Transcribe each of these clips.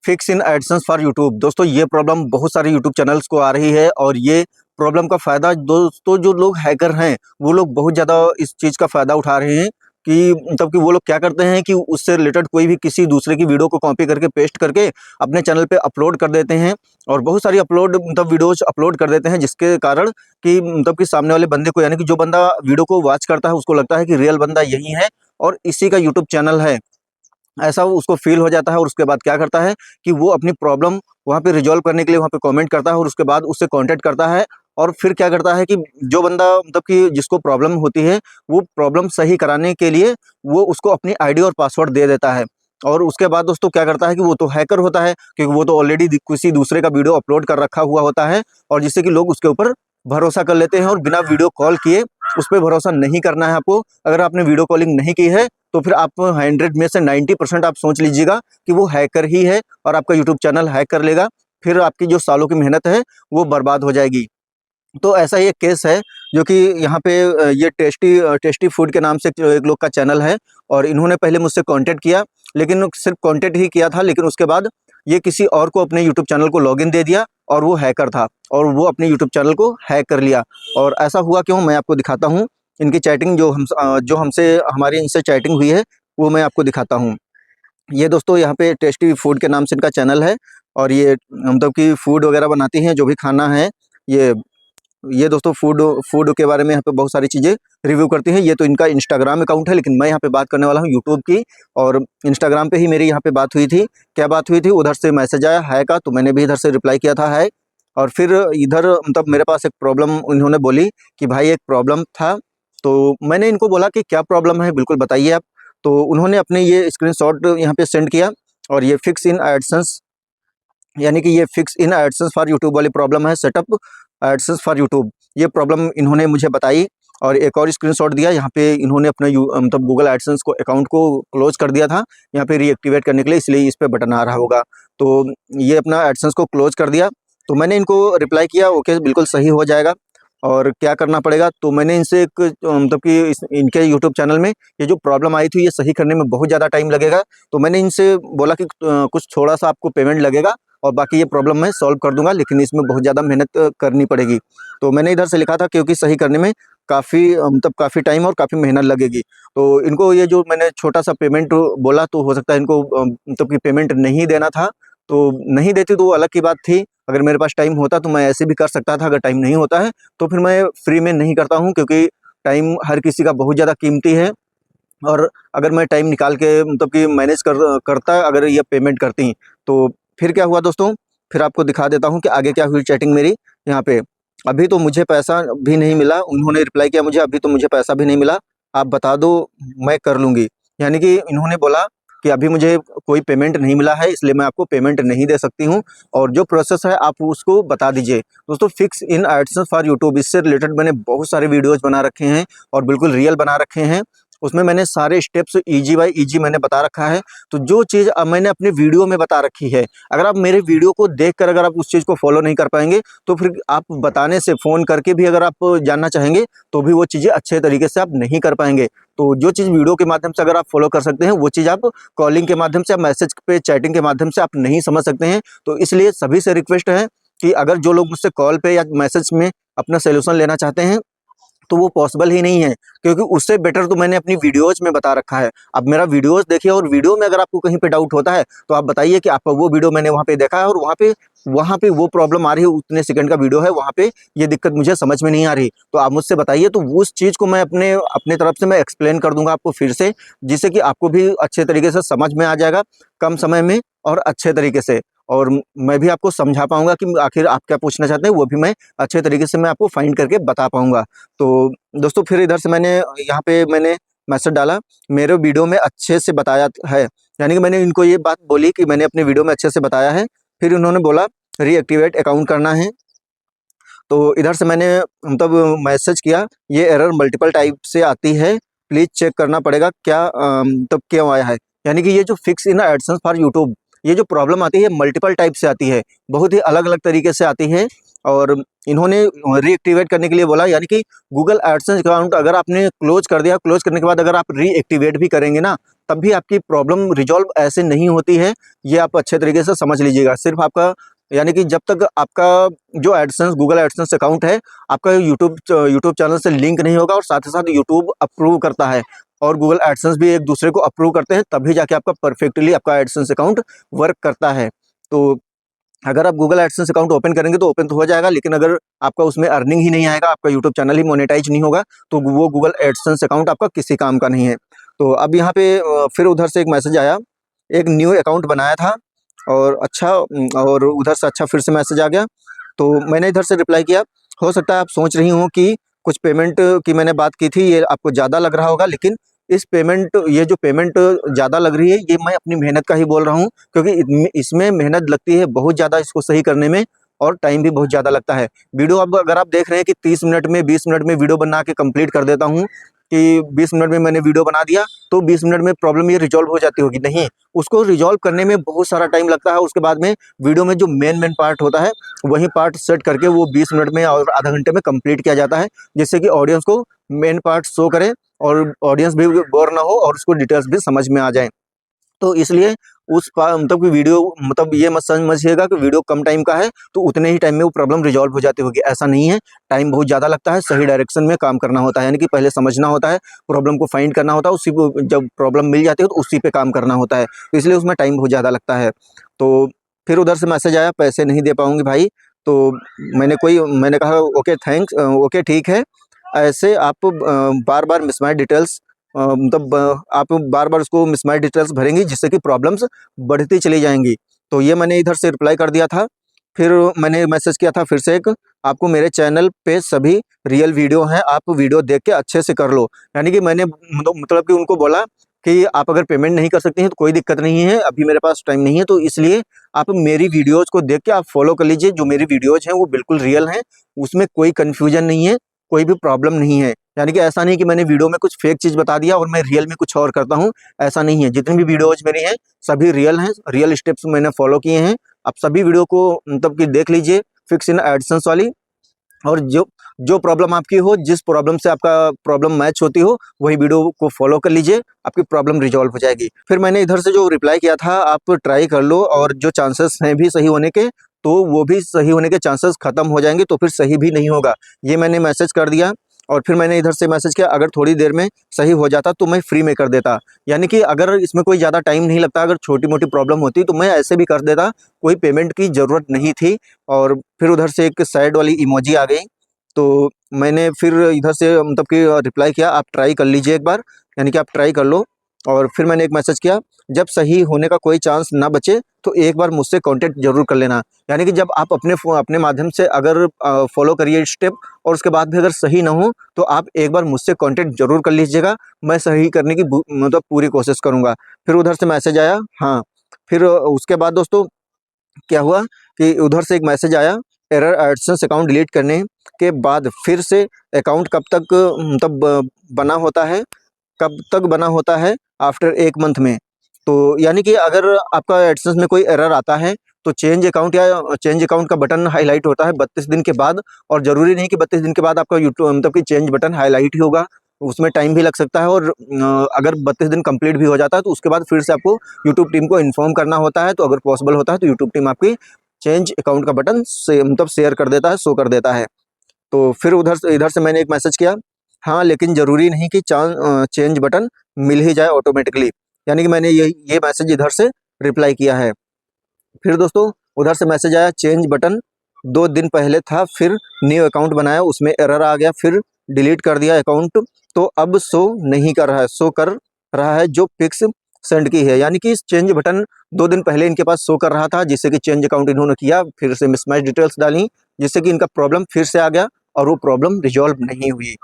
Fix in AdSense for YouTube. दोस्तों ये problem बहुत सारे यूट्यूब चैनल्स को आ रही है और ये प्रॉब्लम का फ़ायदा दोस्तों जो लोग हैकर हैं वो लोग बहुत ज़्यादा इस चीज़ का फ़ायदा उठा रहे हैं कि मतलब कि वो लोग क्या करते हैं कि उससे रिलेटेड कोई भी किसी दूसरे की वीडियो को कॉपी करके पेस्ट करके अपने चैनल पे अपलोड कर देते हैं और बहुत सारी वीडियोज अपलोड कर देते हैं, जिसके कारण कि सामने वाले बंदे को, यानी कि जो बंदा वीडियो को वॉच करता है उसको लगता है कि रियल बंदा यही है और इसी का यूट्यूब चैनल है, ऐसा उसको फ़ील हो जाता है। और उसके बाद क्या करता है कि वो अपनी प्रॉब्लम वहाँ पे रिज़ॉल्व करने के लिए वहाँ पे कमेंट करता है और उसके बाद उससे कॉन्टैक्ट करता है और फिर क्या करता है कि जो बंदा कि जिसको प्रॉब्लम होती है, वो प्रॉब्लम सही कराने के लिए वो उसको अपनी आईडी और पासवर्ड दे देता है। और उसके बाद दोस्तों क्या करता है कि वो तो हैकर होता है, क्योंकि वो तो ऑलरेडी किसी दूसरे का वीडियो अपलोड कर रखा हुआ होता है और जिससे कि लोग उसके ऊपर भरोसा कर लेते हैं और बिना वीडियो कॉल किए उस पे भरोसा नहीं करना है आपको। अगर आपने वीडियो कॉलिंग नहीं की है तो फिर आप 100 में से 90% आप सोच लीजिएगा कि वो हैकर ही है और आपका यूट्यूब चैनल हैक कर लेगा। फिर आपकी जो सालों की मेहनत है वो बर्बाद हो जाएगी। तो ऐसा ही एक केस है जो कि यहाँ पे ये टेस्टी फूड के नाम से एक लोग का चैनल है और इन्होंने पहले मुझसे कांटेक्ट किया, लेकिन सिर्फ कांटेक्ट ही किया था, लेकिन उसके बाद ये किसी और को अपने यूट्यूब चैनल को लॉगिन दे दिया और वो हैकर था और वो अपने यूट्यूब चैनल को हैक कर लिया। और ऐसा हुआ क्यों, मैं आपको दिखाता हूँ। इनकी चैटिंग जो हमसे हमारी इनसे चैटिंग हुई है वो मैं आपको दिखाता हूँ। ये दोस्तों यहाँ पे टेस्टी फूड के नाम से इनका चैनल है और ये कि फूड वगैरह बनाती हैं, जो भी खाना है ये ये दोस्तों फूड फूड के बारे में यहाँ पे बहुत सारी चीज़ें रिव्यू करती हैं। ये तो इनका इंस्टाग्राम अकाउंट है, लेकिन मैं यहाँ पे बात करने वाला हूँ यूट्यूब की। और इंस्टाग्राम पे ही मेरी यहाँ पे बात हुई थी। क्या बात हुई थी, उधर से मैसेज आया है का, तो मैंने भी इधर से रिप्लाई किया था है। और फिर इधर मेरे पास एक प्रॉब्लम इन्होंने बोली कि भाई एक प्रॉब्लम था, तो मैंने इनको बोला कि क्या प्रॉब्लम है बिल्कुल बताइए आप। तो उन्होंने अपने ये स्क्रीनशॉट यहाँ पे सेंड किया और ये फिक्स इन एडसेंस, यानी कि ये fix in AdSense for YouTube वाली प्रॉब्लम है, सेटअप एडसेंस फॉर यूट्यूब। ये प्रॉब्लम इन्होंने मुझे बताई और एक और स्क्रीनशॉट दिया। यहाँ पे इन्होंने अपना गूगल एडसेंस को अकाउंट को क्लोज कर दिया था यहाँ पे रीएक्टिवेट करने के लिए, इसलिए इस पे बटन आ रहा होगा। तो ये अपना एडसेंस को क्लोज कर दिया। तो मैंने इनको रिप्लाई किया ओके बिल्कुल सही हो जाएगा और क्या करना पड़ेगा। तो मैंने इनसे एक कि इनके यूट्यूब चैनल में ये जो प्रॉब्लम आई थी ये सही करने में बहुत ज़्यादा टाइम लगेगा। तो मैंने इनसे बोला कि कुछ थोड़ा सा आपको पेमेंट लगेगा और बाकी ये प्रॉब्लम मैं सॉल्व कर दूंगा, लेकिन इसमें बहुत ज़्यादा मेहनत करनी पड़ेगी। तो मैंने इधर से लिखा था क्योंकि सही करने में काफ़ी टाइम और काफ़ी मेहनत लगेगी। तो इनको ये जो मैंने छोटा सा पेमेंट बोला, तो हो सकता है इनको कि पेमेंट नहीं देना था। तो नहीं देती तो वो अलग की बात थी, अगर मेरे पास टाइम होता तो मैं ऐसे भी कर सकता था। अगर टाइम नहीं होता है तो फिर मैं फ्री में नहीं करता हूँ, क्योंकि टाइम हर किसी का बहुत ज़्यादा कीमती है। और अगर मैं टाइम निकाल के कि मैनेज करता अगर ये पेमेंट करती, तो फिर क्या हुआ दोस्तों, फिर आपको दिखा देता हूँ कि आगे क्या हुई चैटिंग मेरी। यहाँ पे अभी तो मुझे पैसा भी नहीं मिला, उन्होंने रिप्लाई किया मुझे, अभी तो मुझे पैसा भी नहीं मिला, आप बता दो मैं कर लूँगी। यानी कि इन्होंने बोला कि अभी मुझे कोई पेमेंट नहीं मिला है, इसलिए मैं आपको पेमेंट नहीं दे सकती हूँ और जो प्रोसेस है आप उसको बता दीजिए। दोस्तों fix in AdSense for YouTube, इससे रिलेटेड मैंने बहुत सारे वीडियोज़ बना रखे हैं और बिल्कुल रियल बना रखे हैं। उसमें मैंने सारे स्टेप्स ईजी बाय ईजी मैंने बता रखा है। तो जो चीज़ अब मैंने अपने वीडियो में बता रखी है, अगर आप मेरे वीडियो को देखकर अगर आप उस चीज़ को फॉलो नहीं कर पाएंगे, तो फिर आप बताने से, फ़ोन करके भी अगर आप जानना चाहेंगे तो भी वो चीज़ें अच्छे तरीके से आप नहीं कर पाएंगे। तो जो चीज़ वीडियो के माध्यम से अगर आप फॉलो कर सकते हैं, वो चीज़ आप कॉलिंग के माध्यम से, मैसेज पे चैटिंग के माध्यम से आप नहीं समझ सकते हैं। तो इसलिए सभी से रिक्वेस्ट है कि अगर जो लोग मुझसे कॉल पे या मैसेज में अपना सोल्यूशन लेना चाहते हैं, तो वो पॉसिबल ही नहीं है, क्योंकि उससे बेटर तो मैंने अपनी वीडियोज़ में बता रखा है। अब मेरा वीडियोज़ देखिए और वीडियो में अगर आपको कहीं पे डाउट होता है तो आप बताइए कि आपका वो वीडियो मैंने वहाँ पे देखा है और वहाँ पे वो प्रॉब्लम आ रही है, उतने सेकंड का वीडियो है, वहाँ पे ये दिक्कत मुझे समझ में नहीं आ रही। तो आप मुझसे बताइए, तो उस चीज़ को मैं अपने तरफ से मैं एक्सप्लेन कर दूँगा आपको फिर से, जिससे कि आपको भी अच्छे तरीके से समझ में आ जाएगा, कम समय में और अच्छे तरीके से। और मैं भी आपको समझा पाऊँगा कि आखिर आप क्या पूछना चाहते हैं, वो भी मैं अच्छे तरीके से मैं आपको फाइंड करके बता पाऊँगा। तो दोस्तों फिर इधर से मैंने मैसेज डाला, मेरे वीडियो में अच्छे से बताया है, यानी कि मैंने इनको ये बात बोली कि मैंने अपने वीडियो में अच्छे से बताया है। फिर उन्होंने बोला रीएक्टिवेट अकाउंट करना है। तो इधर से मैंने मैसेज किया, ये एरर मल्टीपल टाइप से आती है, प्लीज़ चेक करना पड़ेगा क्या क्यों आया है। यानी कि ये जो fix in AdSense for YouTube, ये जो प्रॉब्लम आती है मल्टीपल टाइप से आती है, बहुत ही अलग अलग तरीके से आती है। और इन्होंने रीएक्टिवेट करने के लिए बोला, यानी कि गूगल एडसेंस अकाउंट अगर आपने क्लोज कर दिया, क्लोज करने के बाद अगर आप रीएक्टिवेट भी करेंगे ना, तब भी आपकी प्रॉब्लम रिजॉल्व ऐसे नहीं होती है। ये आप अच्छे तरीके से समझ लीजिएगा। सिर्फ आपका, यानी कि जब तक आपका जो एडसेंस गूगल एडसेंस अकाउंट है आपका यूट्यूब चैनल से लिंक नहीं होगा, और साथ ही साथ यूट्यूब अप्रूव करता है और गूगल एडसेंस भी एक दूसरे को अप्रूव करते हैं, तभी जाके आपका परफेक्टली आपका एडसेंस अकाउंट वर्क करता है। तो अगर आप गूगल एडसेंस अकाउंट ओपन करेंगे तो ओपन तो हो जाएगा, लेकिन अगर आपका उसमें अर्निंग ही नहीं आएगा, आपका यूट्यूब चैनल ही मोनेटाइज नहीं होगा, तो वो गूगल एडसेंस अकाउंट आपका किसी काम का नहीं है। तो अब यहाँ पे फिर उधर से एक मैसेज आया, एक न्यू अकाउंट बनाया था और अच्छा और उधर से अच्छा फिर से मैसेज आ गया। तो मैंने इधर से रिप्लाई किया। हो सकता है आप सोच रही हों कि कुछ पेमेंट की मैंने बात की थी, ये आपको ज़्यादा लग रहा होगा, लेकिन ये जो पेमेंट ज़्यादा लग रही है, ये मैं अपनी मेहनत का ही बोल रहा हूँ, क्योंकि इसमें मेहनत लगती है बहुत ज़्यादा इसको सही करने में, और टाइम भी बहुत ज़्यादा लगता है। वीडियो अब अगर आप देख रहे हैं कि 30 मिनट में 20 मिनट में वीडियो बना के कंप्लीट कर देता हूँ, कि 20 मिनट में मैंने वीडियो बना दिया तो 20 मिनट में प्रॉब्लम ये रिजॉल्व हो जाती होगी, नहीं, उसको रिजॉल्व करने में बहुत सारा टाइम लगता है। उसके बाद में वीडियो में जो मेन पार्ट होता है वही पार्ट सेट करके वो 20 मिनट में और आधा घंटे में कंप्लीट किया जाता है, जिससे कि ऑडियंस को मेन पार्ट शो करे और ऑडियंस भी बोर ना हो और उसको डिटेल्स भी समझ में आ जाए। तो इसलिए मतलब कि वीडियो, मतलब ये मत समझिएगा कि वीडियो कम टाइम का है तो उतने ही टाइम में वो प्रॉब्लम रिजॉल्व हो जाती होगी, ऐसा नहीं है। टाइम बहुत ज़्यादा लगता है, सही डायरेक्शन में काम करना होता है, यानी कि पहले समझना होता है, प्रॉब्लम को फाइंड करना होता है, उसी को जब प्रॉब्लम मिल जाती है तो उसी पे काम करना होता है, तो इसलिए उसमें टाइम बहुत ज़्यादा लगता है। तो फिर उधर से मैसेज आया, पैसे नहीं दे पाऊँगी भाई। तो मैंने कहा ओके थैंक्स, ओके ठीक है। ऐसे आप बार बार मिसमैच डिटेल्स, मतलब आप बार-बार उसको मिसमैच डिटेल्स भरेंगी, जिससे कि प्रॉब्लम्स बढ़ती चली जाएँगी। तो ये मैंने इधर से रिप्लाई कर दिया था। फिर मैंने मैसेज किया था फिर से एक, आपको मेरे चैनल पे सभी रियल वीडियो हैं, आप वीडियो देख के अच्छे से कर लो। यानी कि मैंने मतलब कि उनको बोला कि आप अगर पेमेंट नहीं कर सकती हैं तो कोई दिक्कत नहीं है, अभी मेरे पास टाइम नहीं है, तो इसलिए आप मेरी वीडियोज़ को देख के आप फॉलो कर लीजिए। जो मेरी वीडियोज़ हैं वो बिल्कुल रियल हैं, उसमें कोई कन्फ्यूजन नहीं है, कोई भी प्रॉब्लम नहीं है। यानी कि ऐसा नहीं कि मैंने वीडियो में कुछ फेक चीज़ बता दिया और मैं रियल में कुछ और करता हूँ, ऐसा नहीं है। जितनी भी वीडियोज़ मेरी हैं, सभी रियल हैं, रियल स्टेप्स मैंने फॉलो किए हैं। आप सभी वीडियो को मतलब कि देख लीजिए, फिक्स इन एडसेंस वाली, और जो जो प्रॉब्लम आपकी हो, जिस प्रॉब्लम से आपका प्रॉब्लम मैच होती हो, वही वीडियो को फॉलो कर लीजिए, आपकी प्रॉब्लम रिजॉल्व हो जाएगी। फिर मैंने इधर से जो रिप्लाई किया था, आप ट्राई कर लो और जो चांसेस हैं भी सही होने के, तो वो भी सही होने के चांसेस खत्म हो जाएँगे, तो फिर सही भी नहीं होगा। ये मैंने मैसेज कर दिया और फिर मैंने इधर से मैसेज किया, अगर थोड़ी देर में सही हो जाता तो मैं फ्री में कर देता। यानी कि अगर इसमें कोई ज़्यादा टाइम नहीं लगता, अगर छोटी-मोटी प्रॉब्लम होती तो मैं ऐसे भी कर देता, कोई पेमेंट की ज़रूरत नहीं थी। और फिर उधर से एक सैड वाली इमोजी आ गई। तो मैंने फिर इधर से मतलब कि रिप्लाई किया, आप ट्राई कर लीजिए एक बार, यानी कि आप ट्राई कर लो। और फिर मैंने एक मैसेज किया, जब सही होने का कोई चांस ना बचे तो एक बार मुझसे कांटेक्ट ज़रूर कर लेना। यानी कि जब आप अपने माध्यम से अगर फॉलो करिए स्टेप और उसके बाद भी अगर सही ना हो तो आप एक बार मुझसे कांटेक्ट ज़रूर कर लीजिएगा, मैं सही करने की मतलब पूरी कोशिश करूँगा। फिर उधर से मैसेज आया, हाँ, फिर उसके बाद दोस्तों क्या हुआ कि उधर से एक मैसेज आया, एरर एडसेंस अकाउंट डिलीट करने के बाद फिर से अकाउंट कब तक मतलब बना होता है, कब तक बना होता है आफ्टर 1 मंथ में। तो यानी कि अगर आपका एडसेंस में कोई एरर आता है तो चेंज अकाउंट का बटन हाईलाइट होता है 32 दिन के बाद, और ज़रूरी नहीं कि 32 दिन के बाद आपका मतलब कि चेंज बटन हाईलाइट ही होगा, उसमें टाइम भी लग सकता है। और अगर 32 दिन कंप्लीट भी हो जाता है तो उसके बाद फिर से आपको यूट्यूब टीम को इन्फॉर्म करना होता है, तो अगर पॉसिबल होता है तो यूट्यूब टीम आपकी चेंज अकाउंट का बटन से मतलब शेयर कर देता है, शो कर देता है। तो फिर इधर से मैंने एक मैसेज किया, हाँ, लेकिन ज़रूरी नहीं कि चेंज बटन मिल ही जाए ऑटोमेटिकली। यानी कि मैंने ये मैसेज इधर से रिप्लाई किया है। फिर दोस्तों उधर से मैसेज आया, चेंज बटन 2 दिन पहले था, फिर न्यू अकाउंट बनाया, उसमें एरर आ गया, फिर डिलीट कर दिया अकाउंट, तो अब शो नहीं कर रहा है, शो कर रहा है जो पिक्स सेंड की है। यानी कि चेंज बटन 2 दिन पहले इनके पास शो कर रहा था, जिससे कि चेंज अकाउंट इन्होंने किया, फिर से मिसमैच डिटेल्स डाली, जिससे कि इनका प्रॉब्लम फिर से आ गया और वो प्रॉब्लम रिजॉल्व नहीं हुई।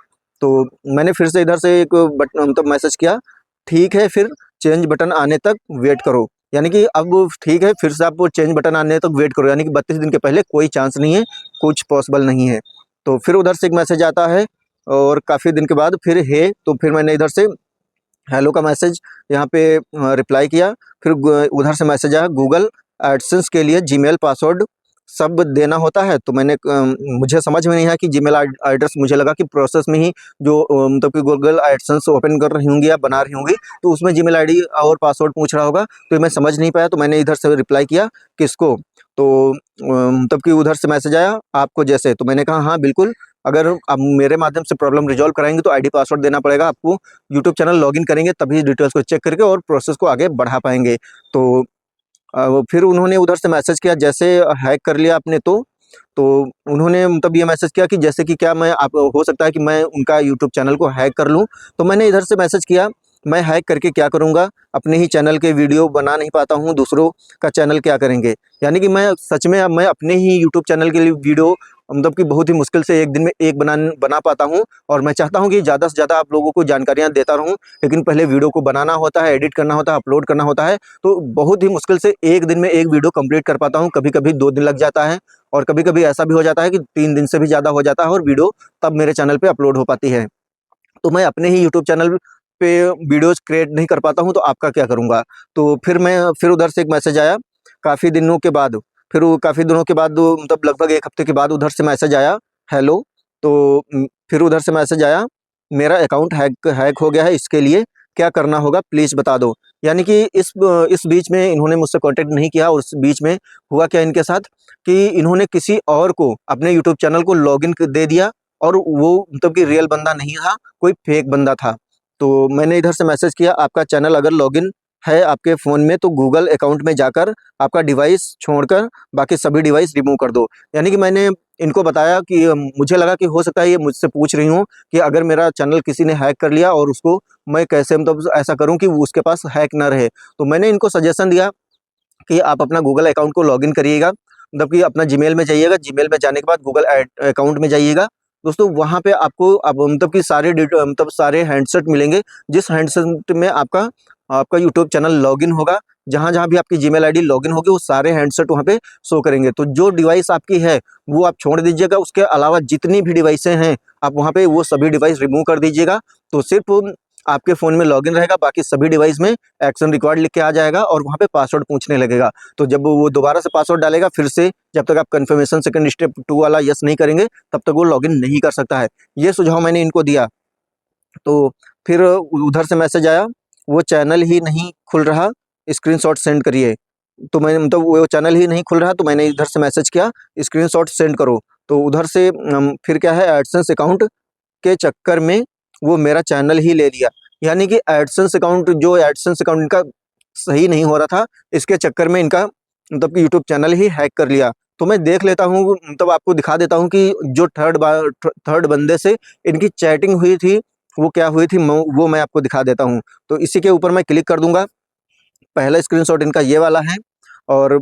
तो मैंने फिर से इधर से एक मतलब मैसेज किया, ठीक है फिर चेंज बटन आने तक वेट करो। यानी कि अब ठीक है, फिर से आप वो चेंज बटन आने तक वेट करो, यानी कि 32 दिन के पहले कोई चांस नहीं है, कुछ पॉसिबल नहीं है। तो फिर उधर से एक मैसेज आता है और काफ़ी दिन के बाद फिर है, तो फिर मैंने इधर से हेलो का मैसेज यहाँ पे रिप्लाई किया। फिर उधर से मैसेज आया, गूगल एडसेंस के लिए जीमेल पासवर्ड सब देना होता है। तो मुझे समझ में नहीं आया कि जीमेल एड्रेस, मुझे लगा कि प्रोसेस में ही जो मतलब कि गूगल एडसेंस ओपन कर रही होंगी या बना रही होंगी, तो उसमें जीमेल आईडी और पासवर्ड पूछ रहा होगा। तो मैं समझ नहीं पाया, तो मैंने इधर से रिप्लाई किया किसको, तो मतलब कि उधर से मैसेज आया आपको जैसे। तो मैंने कहा हाँ बिल्कुल, अगर आप मेरे माध्यम से प्रॉब्लम रिजॉल्व कराएंगे तो आईडी पासवर्ड देना पड़ेगा आपको। यूट्यूब चैनल लॉगिन करेंगे तभी डिटेल्स को चेक करके और प्रोसेस को आगे बढ़ा पाएंगे। तो फिर उन्होंने उधर से मैसेज किया जैसे हैक कर लिया आपने तो उन्होंने मतलब ये मैसेज किया कि जैसे कि क्या मैं आप हो सकता है कि मैं उनका यूट्यूब चैनल को हैक कर लूं। तो मैंने इधर से मैसेज किया, मैं हैक करके क्या करूंगा, अपने ही चैनल के वीडियो बना नहीं पाता हूं, दूसरों का चैनल क्या करेंगे। यानी कि मैं सच में अब मैं अपने ही यूट्यूब चैनल के लिए वीडियो मतलब कि बहुत ही मुश्किल से एक दिन में एक बना पाता हूं। और मैं चाहता हूं कि ज़्यादा से ज़्यादा आप लोगों को जानकारियां देता रहूं, लेकिन पहले वीडियो को बनाना होता है, एडिट करना होता है, अपलोड करना होता है। तो बहुत ही मुश्किल से एक दिन में एक वीडियो कंप्लीट कर पाता हूं, कभी-कभी 2 दिन लग जाता है और कभी-कभी ऐसा भी हो जाता है कि 3 दिन से भी ज़्यादा हो जाता है और वीडियो तब मेरे चैनल पे अपलोड हो पाती है। तो मैं अपने ही यूट्यूब चैनल पे वीडियोज़ क्रिएट नहीं कर पाता हूँ, तो आपका क्या करूँगा? तो फिर उधर से एक मैसेज आया काफ़ी दिनों के बाद, फिर वो काफ़ी दिनों के बाद मतलब लगभग 1 हफ्ते के बाद उधर से मैसेज आया, हेलो। तो फिर उधर से मैसेज आया, मेरा अकाउंट हैक हो गया है, इसके लिए क्या करना होगा प्लीज़ बता दो। यानी कि इस बीच में इन्होंने मुझसे कॉन्टैक्ट नहीं किया और उस बीच में हुआ क्या इनके साथ कि इन्होंने किसी और को अपने यूट्यूब चैनल को लॉगिन दे दिया और वो मतलब कि रियल बंदा नहीं था, कोई फेक बंदा था। तो मैंने इधर से मैसेज किया, आपका चैनल अगर लॉगिन है आपके फ़ोन में तो गूगल अकाउंट में जाकर आपका डिवाइस छोड़कर बाकी सभी डिवाइस रिमूव कर दो। यानी कि मैंने इनको बताया कि मुझे लगा कि हो सकता है ये मुझसे पूछ रही हों कि अगर मेरा चैनल किसी ने हैक कर लिया और उसको मैं कैसे मतलब ऐसा करूँ कि वो उसके पास हैक ना रहे। तो मैंने इनको सजेशन दिया कि आप अपना गूगल अकाउंट को लॉगिन करिएगा, मतलब कि अपना जीमेल में जाइएगा, जीमेल में जाने के बाद गूगल अकाउंट में जाइएगा। दोस्तों वहाँ पे आपको अब मतलब कि मतलब सारे हैंडसेट मिलेंगे, जिस हैंडसेट में आपका आपका यूट्यूब चैनल लॉगिन होगा, जहाँ-जहाँ भी आपकी जीमेल आईडी लॉगिन होगी वो सारे हैंडसेट वहाँ पे शो करेंगे। तो जो डिवाइस आपकी है वो आप छोड़ दीजिएगा, उसके अलावा जितनी भी डिवाइसें हैं आप वहाँ पे वो सभी डिवाइस रिमूव कर दीजिएगा। तो सिर्फ़ आपके फ़ोन में लॉगिन रहेगा, बाकी सभी डिवाइस में एक्शन रिक्वायर्ड लिख के आ जाएगा और वहाँ पे पासवर्ड पूछने लगेगा। तो जब वो दोबारा से पासवर्ड डालेगा फिर से, जब तक आप कन्फर्मेशन सेकंड स्टेप 2 वाला यस नहीं करेंगे तब तक वो लॉगिन नहीं कर सकता है। ये सुझाव मैंने इनको दिया। तो फिर उधर से मैसेज आया, वो चैनल ही नहीं खुल रहा, स्क्रीनशॉट सेंड करिए। तो मैंने मतलब वो चैनल ही नहीं खुल रहा, तो मैंने इधर से मैसेज किया, स्क्रीनशॉट सेंड करो। तो उधर से फिर क्या है, एडसेंस अकाउंट के चक्कर में वो मेरा चैनल ही ले लिया। यानी कि एडसेंस अकाउंट इनका सही नहीं हो रहा था, इसके चक्कर में इनका मतलब कि यूट्यूब चैनल ही हैक कर लिया। तो मैं देख लेता हूँ, मतलब आपको दिखा देता हूँ कि जो थर्ड बंदे से इनकी चैटिंग हुई थी, वो क्या हुई थी, वो मैं आपको दिखा देता हूँ। तो इसी के ऊपर मैं क्लिक कर दूँगा। पहला स्क्रीनशॉट इनका ये वाला है और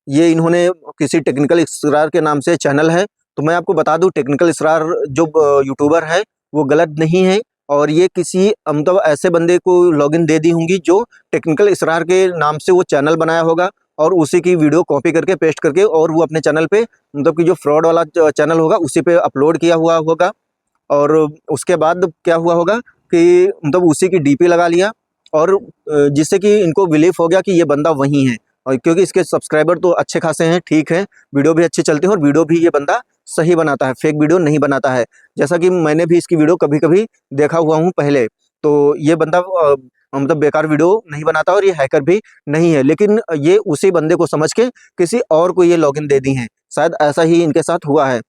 ये इन्होंने किसी टेक्निकल इसरार के नाम से चैनल है। तो मैं आपको बता दूं, टेक्निकल इसरार जो यूट्यूबर है वो गलत नहीं है और ये किसी मतलब ऐसे बंदे को लॉगिन दे दी होंगी जो टेक्निकल इसरार के नाम से वो चैनल बनाया होगा और उसी की वीडियो कॉपी करके पेस्ट करके और वो अपने चैनल पे मतलब कि जो फ्रॉड वाला चैनल होगा उसी पे अपलोड किया हुआ होगा। और उसके बाद क्या हुआ होगा कि मतलब उसी की डीपी लगा लिया और जिससे कि इनको बिलीव हो गया कि ये बंदा वही है। और क्योंकि इसके सब्सक्राइबर तो अच्छे खासे हैं, ठीक है, वीडियो भी अच्छी चलती है और वीडियो भी ये बंदा सही बनाता है, फेक वीडियो नहीं बनाता है। जैसा कि मैंने भी इसकी वीडियो कभी-कभी देखा हुआ हूँ पहले। तो ये बंदा मतलब बेकार वीडियो नहीं बनाता और ये हैकर भी नहीं है। लेकिन ये उसी बंदे को समझ के किसी और को ये लॉगिन दे दी हैं। शायद ऐसा ही इनके साथ हुआ है।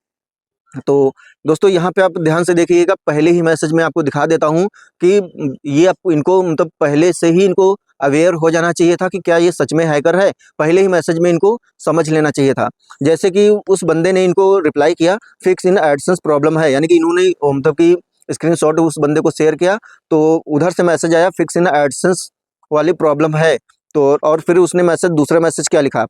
तो दोस्तों यहाँ पे आप ध्यान से देखिएगा, पहले ही मैसेज में आपको दिखा देता हूँ कि ये आपको इनको मतलब पहले से ही इनको अवेयर हो जाना चाहिए था कि क्या ये सच में हैकर है। पहले ही मैसेज में इनको समझ लेना चाहिए था। जैसे कि उस बंदे ने इनको रिप्लाई किया, फिक्स इन एडसेंस प्रॉब्लम है, यानी कि इन्होंने मतलब कि स्क्रीनशॉट उस बंदे को शेयर किया। तो उधर से मैसेज आया, फिक्स इन एडसेंस वाली प्रॉब्लम है। तो और फिर उसने दूसरा मैसेज क्या लिखा,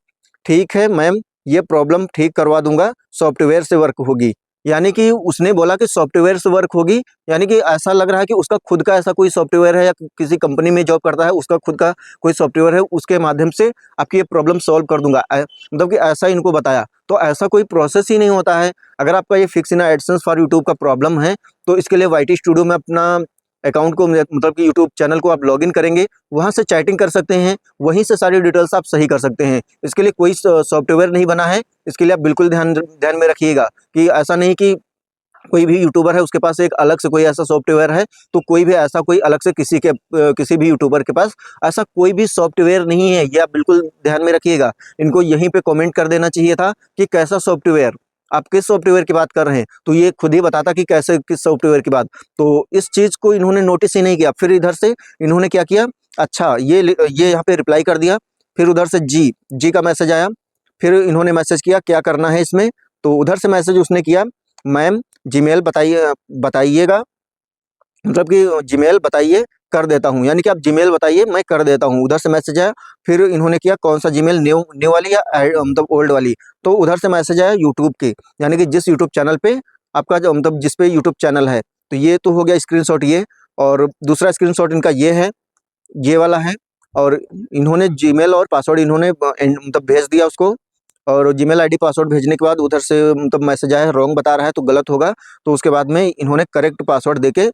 ठीक है मैम, ये प्रॉब्लम ठीक करवा दूंगा, सॉफ्टवेयर से वर्क होगी। यानी कि उसने बोला कि सॉफ्टवेयर से वर्क होगी, यानी कि ऐसा लग रहा है कि उसका खुद का ऐसा कोई सॉफ्टवेयर है या किसी कंपनी में जॉब करता है, उसका खुद का कोई सॉफ्टवेयर है, उसके माध्यम से आपकी ये प्रॉब्लम सॉल्व कर दूंगा। मतलब कि ऐसा इनको बताया। तो ऐसा कोई प्रोसेस ही नहीं होता है। अगर आपका ये fix in AdSense for YouTube का प्रॉब्लम है तो इसके लिए वाईटी स्टूडियो में अपना अकाउंट को मतलब कि यूट्यूब चैनल को आप लॉगिन करेंगे, वहाँ से चैटिंग कर सकते हैं, वहीं से सारी डिटेल्स आप सही कर सकते हैं। इसके लिए कोई सॉफ्टवेयर नहीं बना है, इसके लिए आप बिल्कुल ध्यान में रखिएगा कि ऐसा नहीं कि कोई भी यूट्यूबर है उसके पास एक अलग से कोई ऐसा सॉफ्टवेयर है, तो कोई भी ऐसा कोई अलग से किसी भी यूट्यूबर के पास ऐसा कोई भी सॉफ्टवेयर नहीं है। ये आप बिल्कुल ध्यान में रखिएगा। इनको यहीं पे कमेंट कर देना चाहिए था कि कैसा सॉफ्टवेयर, आप किस सॉफ्टवेयर की बात कर रहे हैं, तो ये खुद ही बताता कि कैसे किस सॉफ्टवेयर की बात। तो इस चीज़ को इन्होंने नोटिस ही नहीं किया। फिर इधर से इन्होंने क्या किया, अच्छा ये यहाँ पे रिप्लाई कर दिया। फिर उधर से जी का मैसेज आया। फिर इन्होंने मैसेज किया क्या करना है इसमें, तो उधर से मैसेज उसने किया, मैम जीमेल बताइएगा, मतलब कि जीमेल बताइए कर देता हूँ, यानी कि आप जीमेल बताइए मैं कर देता हूँ। उधर से मैसेज आया। फिर इन्होंने किया कौन सा जीमेल, न्यू वाली या मतलब ओल्ड वाली, तो उधर से मैसेज आया यूट्यूब की, यानी कि जिस यूट्यूब चैनल पे आपका जो मतलब जिस पे यूट्यूब चैनल है। तो ये तो हो गया स्क्रीनशॉट ये, और दूसरा स्क्रीनशॉट इनका ये है, ये वाला है। और इन्होंने जीमेल और पासवर्ड इन्होंने मतलब भेज दिया उसको, और जीमेल आईडी पासवर्ड भेजने के बाद उधर से मतलब मैसेज आया रॉन्ग बता रहा है, तो गलत होगा। तो उसके बाद में इन्होंने करेक्ट पासवर्ड देके,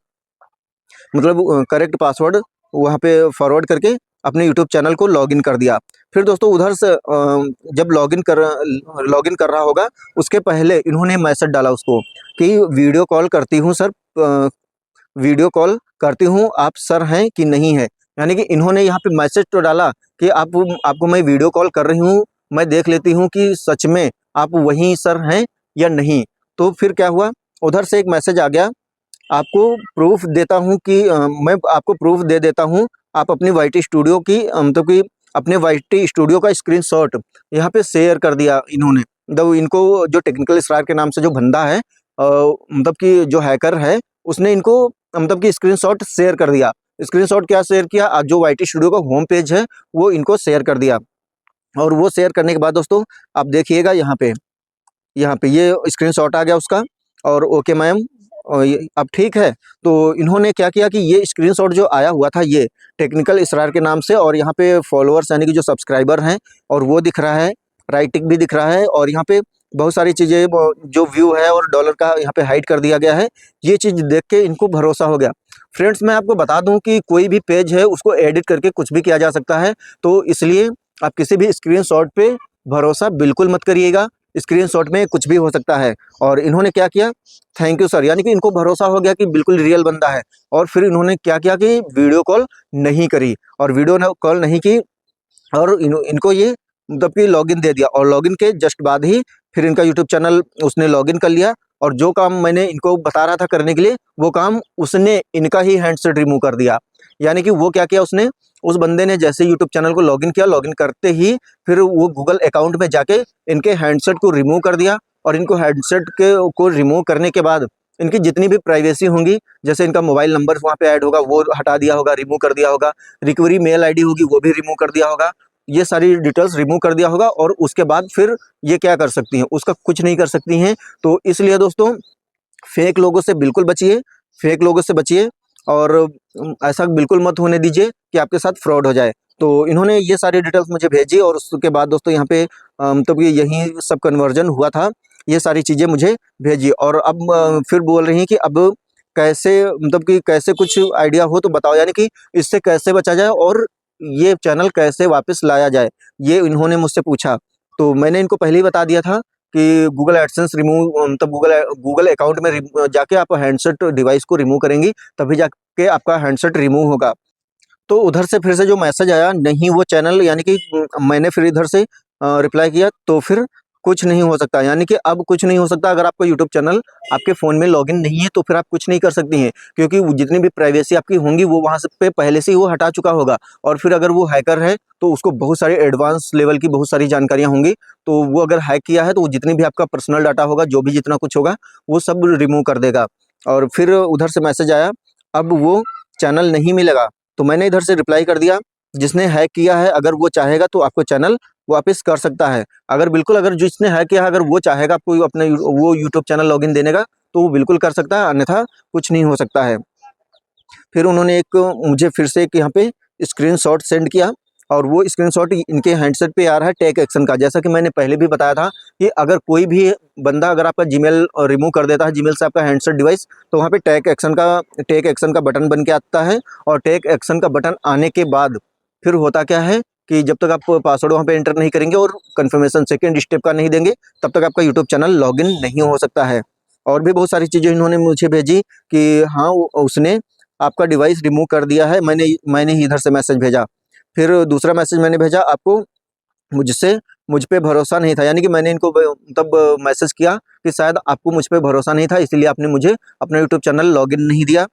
मतलब करेक्ट पासवर्ड वहाँ पे फॉरवर्ड करके अपने यूट्यूब चैनल को लॉगिन कर दिया। फिर दोस्तों उधर से जब लॉगिन कर रहा होगा, उसके पहले इन्होंने मैसेज डाला उसको कि वीडियो कॉल करती हूँ सर, वीडियो कॉल करती हूँ, आप सर हैं कि नहीं है। यानी कि इन्होंने यहाँ पे मैसेज तो डाला कि आपको मैं वीडियो कॉल कर रही हूँ, मैं देख लेती हूँ कि सच में आप वही सर हैं या नहीं। तो फिर क्या हुआ, उधर से एक मैसेज आ गया, आपको प्रूफ देता हूँ कि मैं आपको प्रूफ दे देता हूँ, आप अपनी वाईटी स्टूडियो की मतलब कि अपने वाईटी स्टूडियो का स्क्रीनशॉट यहाँ पे शेयर कर दिया इन्होंने। मतलब इनको जो टेक्निकल इसरार के नाम से जो बंदा है, मतलब कि जो हैकर है, उसने इनको मतलब कि स्क्रीनशॉट शेयर कर दिया। स्क्रीनशॉट क्या शेयर किया, जो वाईटी स्टूडियो का होम पेज है वो इनको शेयर कर दिया। और वो शेयर करने के बाद दोस्तों आप देखिएगा यहाँ पे ये स्क्रीनशॉट आ गया उसका, और ओके मैम अब ठीक है। तो इन्होंने क्या किया कि ये स्क्रीनशॉट जो आया हुआ था ये टेक्निकल इसरार के नाम से, और यहाँ पे फॉलोअर्स यानी कि जो सब्सक्राइबर हैं, और वो दिख रहा है, राइटिंग भी दिख रहा है, और यहाँ पे बहुत सारी चीज़ें जो व्यू है और डॉलर का यहाँ पे हाइड कर दिया गया है। ये चीज़ देख के इनको भरोसा हो गया। फ्रेंड्स मैं आपको बता दूं कि कोई भी पेज है उसको एडिट करके कुछ भी किया जा सकता है, तो इसलिए आप किसी भी स्क्रीनशॉट पे भरोसा बिल्कुल मत करिएगा। स्क्रीनशॉट में कुछ भी हो सकता है। और इन्होंने क्या किया, थैंक यू सर, यानी कि इनको भरोसा हो गया कि बिल्कुल रियल बंदा है। और फिर इन्होंने क्या किया कि वीडियो कॉल नहीं करी, और वीडियो कॉल नहीं की, और इनको ये मतलब कि लॉगिन दे दिया। और लॉगिन के जस्ट बाद ही फिर इनका यूट्यूब चैनल उसने लॉगिन कर लिया, और जो काम मैंने इनको बता रहा था करने के लिए, वो काम उसने इनका ही हैंडसेट रिमूव कर दिया। यानी कि वो क्या किया, उसने उस बंदे ने जैसे यूट्यूब चैनल को लॉगिन किया, लॉगिन करते ही फिर वो गूगल अकाउंट में जाके इनके हैंडसेट को रिमूव कर दिया। और इनको हैंडसेट को रिमूव करने के बाद इनकी जितनी भी प्राइवेसी होंगी, जैसे इनका मोबाइल नंबर वहाँ पे ऐड होगा वो हटा दिया होगा, रिमूव कर दिया होगा, रिकवरी मेल आईडी होगी वो भी रिमूव कर दिया होगा, ये सारी डिटेल्स रिमूव कर दिया होगा। और उसके बाद फिर ये क्या कर सकती हैं, उसका कुछ नहीं कर सकती हैं। तो इसलिए दोस्तों फेक लोगों से बिल्कुल बचिए, फेक लोगों से बचिए, और ऐसा बिल्कुल मत होने दीजिए कि आपके साथ फ्रॉड हो जाए। तो इन्होंने ये सारी डिटेल्स मुझे भेजी, और उसके बाद दोस्तों यहाँ पे मतलब ये यही सब कन्वर्जन हुआ था, ये सारी चीज़ें मुझे भेजी। और अब फिर बोल रही हैं कि अब कैसे, मतलब कि कैसे कुछ आइडिया हो तो बताओ, यानी कि इससे कैसे बचा जाए और ये चैनल कैसे वापस लाया जाए, ये इन्होंने मुझसे पूछा। तो मैंने इनको पहले ही बता दिया था कि गूगल एडसेंस रिमूव, मतलब गूगल अकाउंट में जाके आप हैंडसेट डिवाइस को रिमूव करेंगी, तभी जाके आपका हैंडसेट रिमूव होगा। तो उधर से फिर से जो मैसेज आया, नहीं वो चैनल, यानी कि मैंने फिर इधर से रिप्लाई किया, तो फिर कुछ नहीं हो सकता, यानी कि अब कुछ नहीं हो सकता। अगर आपका यूट्यूब चैनल आपके फ़ोन में लॉगिन नहीं है तो फिर आप कुछ नहीं कर सकती हैं, क्योंकि जितनी भी प्राइवेसी आपकी होंगी वो वहाँ से पे पहले से ही वो हटा चुका होगा। और फिर अगर वो हैकर है तो उसको बहुत सारे एडवांस लेवल की बहुत सारी जानकारियाँ होंगी, तो वो अगर हैक किया है तो वो जितनी भी आपका पर्सनल डाटा होगा, जो भी जितना कुछ होगा, वो सब रिमूव कर देगा। और फिर उधर से मैसेज आया, अब वो चैनल नहीं मिलेगा। तो मैंने इधर से रिप्लाई कर दिया, जिसने हैक किया है अगर वो चाहेगा तो आपको चैनल वापस कर सकता है। अगर जिसने हैक किया है अगर वो चाहेगा आपको अपने वो यूट्यूब चैनल लॉगिन देने का, तो वो बिल्कुल कर सकता है, अन्यथा कुछ नहीं हो सकता है। फिर उन्होंने एक मुझे फिर से एक यहाँ पे स्क्रीनशॉट सेंड किया, और वो स्क्रीनशॉट इनके हैंडसेट पे आ रहा है टेक एक्शन का। जैसा कि मैंने पहले भी बताया था कि अगर कोई भी बंदा अगर आपका जीमेल रिमूव कर देता है, जीमेल से आपका हैंडसेट डिवाइस, तो वहाँ पे टेक एक्शन का बटन बन के आता है। और टेक एक्शन का बटन आने के बाद फिर होता क्या है कि जब तक आप पासवर्ड वहाँ पे एंटर नहीं करेंगे और कन्फर्मेशन सेकंड स्टेप का नहीं देंगे, तब तक आपका यूट्यूब चैनल लॉगिन नहीं हो सकता है। और भी बहुत सारी चीज़ें इन्होंने मुझे भेजी कि हाँ, उसने आपका डिवाइस रिमूव कर दिया है। मैंने ही इधर से मैसेज भेजा। फिर दूसरा मैसेज मैंने भेजा, आपको मुझ पे भरोसा नहीं था, यानी कि मैंने इनको तब मैसेज किया कि शायद आपको मुझ पे भरोसा नहीं था, इसलिए आपने मुझे अपना यूट्यूब चैनल लॉगिन नहीं दिया।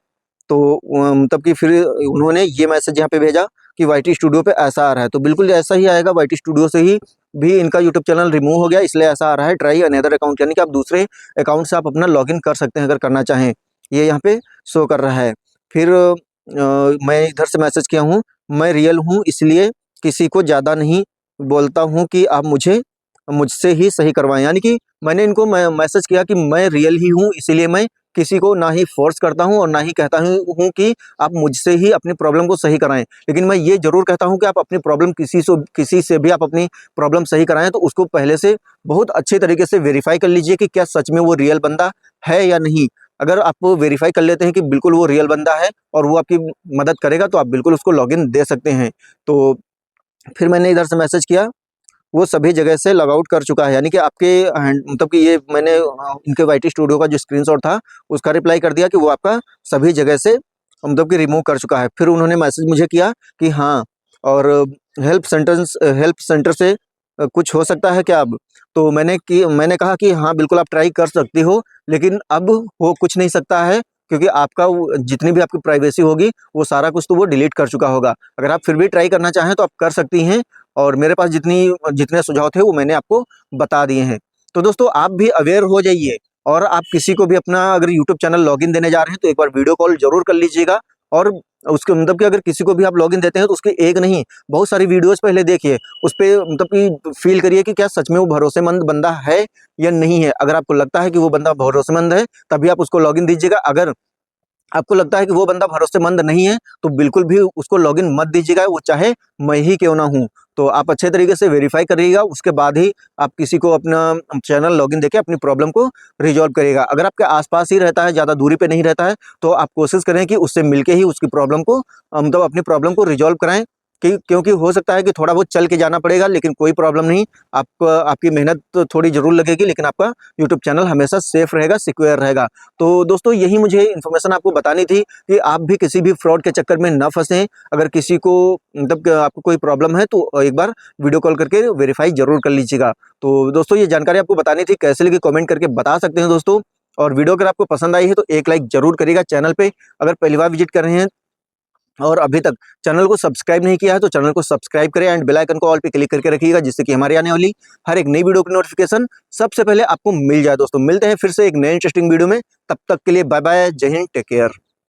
तो तब कि फिर उन्होंने ये मैसेज यहाँ पे भेजा कि वाईटी स्टूडियो पे ऐसा आ रहा है। तो बिल्कुल ऐसा ही आएगा, वाईटी स्टूडियो से ही भी इनका यूट्यूब चैनल रिमूव हो गया, इसलिए ऐसा आ रहा है। ट्राई अनदर अकाउंट, यानी कि आप दूसरे अकाउंट से आप अपना लॉगिन कर सकते हैं अगर करना चाहें, ये यहाँ पे शो कर रहा है। फिर मैं इधर से मैसेज किया हूँ, मैं रियल हूँ इसलिए किसी को ज़्यादा नहीं बोलता हूँ कि आप मुझसे ही सही करवाएं, यानी कि मैंने इनको मैसेज किया कि मैं रियल ही हूँ, इसीलिए मैं किसी को ना ही फोर्स करता हूँ और ना ही कहता हूँ कि आप मुझसे ही अपनी प्रॉब्लम को सही कराएं। लेकिन मैं ये ज़रूर कहता हूँ कि आप अपनी प्रॉब्लम किसी से भी आप अपनी प्रॉब्लम सही कराएं तो उसको पहले से बहुत अच्छे तरीके से वेरीफाई कर लीजिए कि क्या सच में वो रियल बंदा है या नहीं। अगर आप वेरीफाई कर लेते हैं कि बिल्कुल वो रियल बंदा है और वो आपकी मदद करेगा, तो आप बिल्कुल उसको लॉगिन दे सकते हैं। तो फिर मैंने इधर से मैसेज किया, वो सभी जगह से लॉग आउट कर चुका है, यानी कि आपके मतलब कि ये मैंने इनके वाईटी स्टूडियो का जो स्क्रीनशॉट था उसका रिप्लाई कर दिया कि वो आपका सभी जगह से मतलब कि रिमूव कर चुका है। फिर उन्होंने मैसेज मुझे किया कि हाँ, और हेल्प सेंटर से कुछ हो सकता है क्या अब? तो मैंने कहा कि हाँ, बिल्कुल आप ट्राई कर सकती हो, लेकिन अब हो कुछ नहीं सकता है, क्योंकि आपका जितनी भी आपकी प्राइवेसी होगी वो सारा कुछ तो वो डिलीट कर चुका होगा। अगर आप फिर भी ट्राई करना चाहें तो आप कर सकती हैं, और मेरे पास जितने सुझाव थे वो मैंने आपको बता दिए हैं। तो दोस्तों, आप भी अवेयर हो जाइए, और आप किसी को भी अपना अगर यूट्यूब चैनल लॉगिन देने जा रहे हैं तो एक बार वीडियो कॉल ज़रूर कर लीजिएगा। और उसके मतलब कि अगर किसी को भी आप लॉगिन देते हैं तो उसकी एक नहीं, बहुत सारी वीडियोज़ पहले देखिए। उस पे मतलब कि फ़ील करिए कि क्या सच में वो भरोसेमंद बंदा है या नहीं है। अगर आपको लगता है कि वो बंदा भरोसेमंद है, तभी आप उसको लॉगिन दीजिएगा। अगर आपको लगता है कि वो बंदा भरोसेमंद नहीं है, तो बिल्कुल भी उसको लॉगिन मत दीजिएगा, वो चाहे मैं ही क्यों ना हूँ। तो आप अच्छे तरीके से वेरीफ़ाई करिएगा, उसके बाद ही आप किसी को अपना चैनल लॉगिन देके अपनी प्रॉब्लम को रिज़ॉल्व करिएगा। अगर आपके आस-पास ही रहता है, ज़्यादा दूरी पे नहीं रहता है, तो आप कोशिश करें कि उससे मिलके ही उसकी प्रॉब्लम को मतलब अपनी प्रॉब्लम को रिज़ॉल्व कराएँ, कि क्योंकि हो सकता है कि थोड़ा बहुत चल के जाना पड़ेगा, लेकिन कोई प्रॉब्लम नहीं। आपकी मेहनत तो थोड़ी ज़रूर लगेगी, लेकिन आपका यूट्यूब चैनल हमेशा सेफ़ रहेगा, सिक्योर रहेगा। तो दोस्तों, यही मुझे इन्फॉर्मेशन आपको बतानी थी कि आप भी किसी भी फ्रॉड के चक्कर में ना फंसें। अगर किसी को मतलब आपको कोई प्रॉब्लम है तो एक बार वीडियो कॉल करके वेरीफाई ज़रूर कर लीजिएगा। तो दोस्तों, ये जानकारी आपको बतानी थी, कैसे लगी कमेंट करके बता सकते हैं दोस्तों। और वीडियो अगर आपको पसंद आई है तो एक लाइक ज़रूर करिएगा। चैनल पे अगर पहली बार विजिट कर रहे हैं और अभी तक चैनल को सब्सक्राइब नहीं किया है तो चैनल को सब्सक्राइब करें एंड बेल आइकन को ऑल पे क्लिक करके रखिएगा, जिससे कि हमारी आने वाली हर एक नई वीडियो की नोटिफिकेशन सबसे पहले आपको मिल जाए। दोस्तों, मिलते हैं फिर से एक नए इंटरेस्टिंग वीडियो में, तब तक के लिए बाय बाय, जय हिंद, टेक केयर।